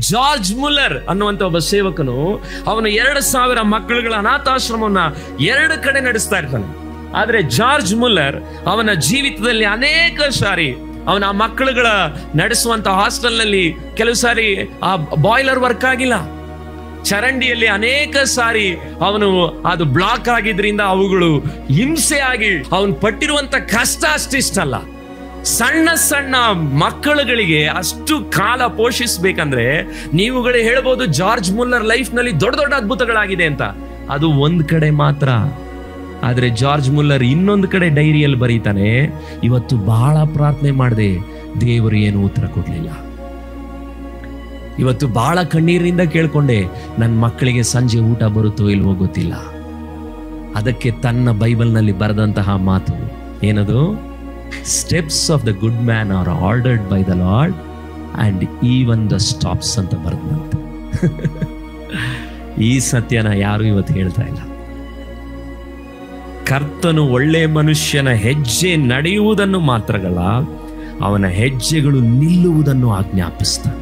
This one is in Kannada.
ಜಾರ್ಜ್ ಮುಲ್ಲರ್ ಅನ್ನುವಂತ ಒಬ್ಬ ಸೇವಕನು ಅವನು 2,000 ಮಕ್ಕಳುಗಳ ಅನಾಥಾಶ್ರಮವನ್ನ 2 ಕಡೆ ನಡೆಸ್ತಾ ಇರ್ತಾನೆ. ಆದ್ರೆ ಜಾರ್ಜ್ ಮುಲ್ಲರ್ ಅವನ ಜೀವಿತದಲ್ಲಿ ಅನೇಕ ಸಾರಿ ಅವನ ಆ ಮಕ್ಕಳುಗಳ ನಡೆಸುವಂತ ಹಾಸ್ಟೆಲ್ ನಲ್ಲಿ ಕೆಲವು ಸಾರಿ ಆ ಬಾಯ್ಲರ್ ವರ್ಕ್ ಆಗಿಲ್ಲ, ಚರಂಡಿಯಲ್ಲಿ ಅನೇಕ ಸಾರಿ ಅವನು ಅದು ಬ್ಲಾಕ್ ಆಗಿದ್ರಿಂದ ಅವುಗಳು ಹಿಂಸೆ ಆಗಿ ಅವನು ಪಟ್ಟಿರುವಂತ ಕಷ್ಟ ಅಷ್ಟಿಷ್ಟಲ್ಲ. ಸಣ್ಣ ಸಣ್ಣ ಮಕ್ಕಳುಗಳಿಗೆ ಅಷ್ಟು ಕಾಲ ಪೋಷಿಸಬೇಕಂದ್ರೆ ನೀವುಗಳೇ ಹೇಳ್ಬೋದು ಜಾರ್ಜ್ ಮುಲ್ಲರ್ ಲೈಫ್ ನಲ್ಲಿ ದೊಡ್ಡ ದೊಡ್ಡ ಅದ್ಭುತಗಳಾಗಿದೆ ಅಂತ. ಅದು ಒಂದ್ ಕಡೆ ಮಾತ್ರ. ಆದ್ರೆ ಜಾರ್ಜ್ ಮುಲ್ಲರ್ ಇನ್ನೊಂದು ಕಡೆ ಡೈರಿಯಲ್ಲಿ ಬರೀತಾನೆ, ಇವತ್ತು ಬಹಳ ಪ್ರಾರ್ಥನೆ ಮಾಡಿದೆ, ದೇವರು ಏನು ಉತ್ತರ ಕೊಡ್ಲಿಲ್ಲ. ಇವತ್ತು ಬಹಳ ಕಣ್ಣೀರಿನಿಂದ ಕೇಳ್ಕೊಂಡೆ, ನನ್ನ ಮಕ್ಕಳಿಗೆ ಸಂಜೆ ಊಟ ಬರುತ್ತೋ ಇಲ್ವೋ ಗೊತ್ತಿಲ್ಲ. ಅದಕ್ಕೆ ತನ್ನ ಬೈಬಲ್ನಲ್ಲಿ ಬರೆದಂತಹ ಮಾತು ಏನದು? Steps of the good man are ordered by the Lord and even the stops ಅಂತ ಬರೆದಂತೆ. ಈ ಸತ್ಯನ ಯಾರು ಇವತ್ತು ಹೇಳ್ತಾ ಇಲ್ಲ. ಕರ್ತನು ಒಳ್ಳೆ ಮನುಷ್ಯನ ಹೆಜ್ಜೆ ನಡೆಯುವುದನ್ನು ಮಾತ್ರಗಳ, ಅವನ ಹೆಜ್ಜೆಗಳು ನಿಲ್ಲುವುದನ್ನು ಆಜ್ಞಾಪಿಸ್ತಾನೆ.